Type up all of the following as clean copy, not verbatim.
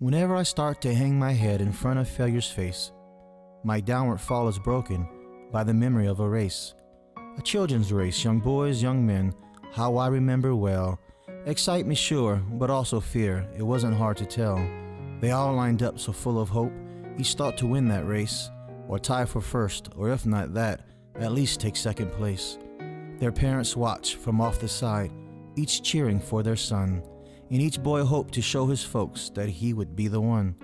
Whenever I start to hang my head in front of failure's face, my downward fall is broken by the memory of a race. A children's race, young boys, young men, how I remember well. Excite me sure, but also fear, it wasn't hard to tell. They all lined up so full of hope, each thought to win that race, or tie for first, or if not that, at least take second place. Their parents watch from off the side, each cheering for their son, and each boy hoped to show his folks that he would be the one.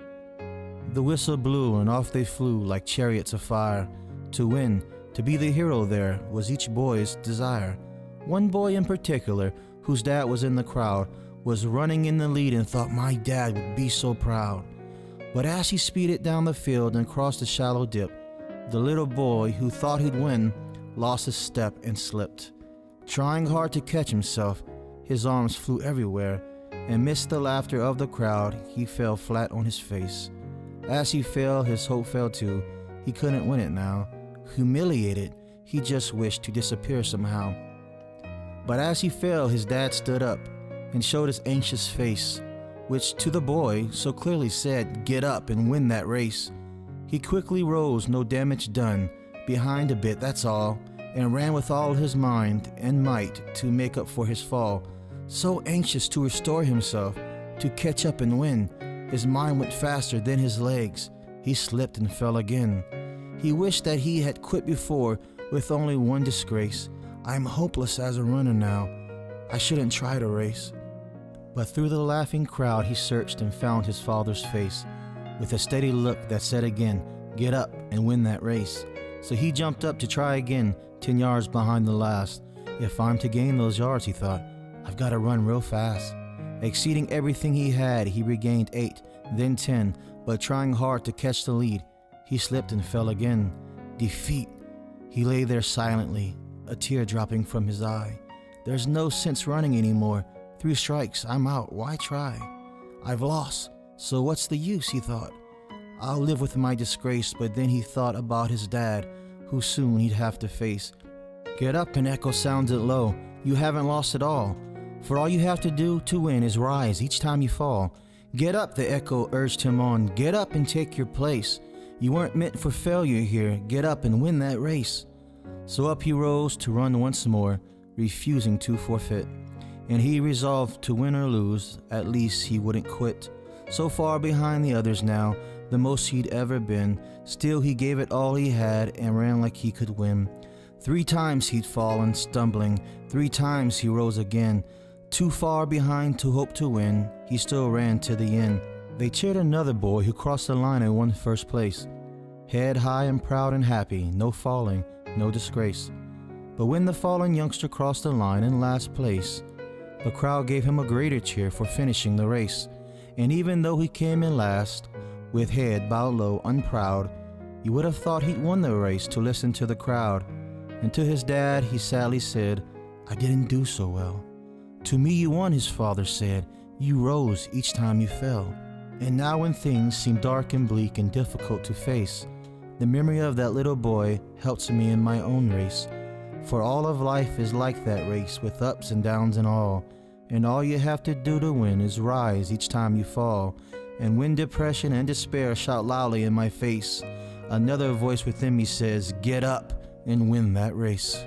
The whistle blew and off they flew like chariots of fire. To win, to be the hero there, was each boy's desire. One boy in particular, whose dad was in the crowd, was running in the lead and thought my dad would be so proud. But as he speeded down the field and crossed the shallow dip, the little boy who thought he'd win lost his step and slipped. Trying hard to catch himself, his arms flew everywhere, and missed the laughter of the crowd. He fell flat on his face. As he fell, his hope fell too. He couldn't win it now. Humiliated, he just wished to disappear somehow. But as he fell, his dad stood up and showed his anxious face, which to the boy so clearly said, "Get up and win that race." He quickly rose, no damage done, behind a bit, that's all, and ran with all his mind and might to make up for his fall. So anxious to restore himself, to catch up and win, his mind went faster than his legs. He slipped and fell again. He wished that he had quit before with only one disgrace. I'm hopeless as a runner now. I shouldn't try to race. But through the laughing crowd he searched and found his father's face, with a steady look that said again, "Get up and win that race." So he jumped up to try again, 10 yards behind the last. If I'm to gain those yards, he thought, I've got to run real fast. Exceeding everything he had, he regained 8, then 10, but trying hard to catch the lead, he slipped and fell again. Defeat. He lay there silently, a tear dropping from his eye. There's no sense running anymore. 3 strikes, I'm out, why try? I've lost, so what's the use, he thought. I'll live with my disgrace, but then he thought about his dad, who soon he'd have to face. Get up, an echo sounded low. You haven't lost at all. For all you have to do to win is rise each time you fall. Get up, the echo urged him on. Get up and take your place. You weren't meant for failure here. Get up and win that race. So up he rose to run once more, refusing to forfeit. And he resolved to win or lose, at least he wouldn't quit. So far behind the others now, the most he'd ever been, still he gave it all he had and ran like he could win. 3 times he'd fallen, stumbling, 3 times he rose again. Too far behind to hope to win, he still ran to the end. They cheered another boy who crossed the line and won first place. Head high and proud and happy, no falling, no disgrace. But when the fallen youngster crossed the line in last place, the crowd gave him a greater cheer for finishing the race. And even though he came in last, with head bowed low, unproud, you would have thought he'd won the race to listen to the crowd. And to his dad he sadly said, I didn't do so well. To me you won, his father said. You rose each time you fell. And now when things seem dark and bleak and difficult to face, the memory of that little boy helps me in my own race. For all of life is like that race, with ups and downs and all. And all you have to do to win is rise each time you fall. And when depression and despair shout loudly in my face, another voice within me says, get up and win that race.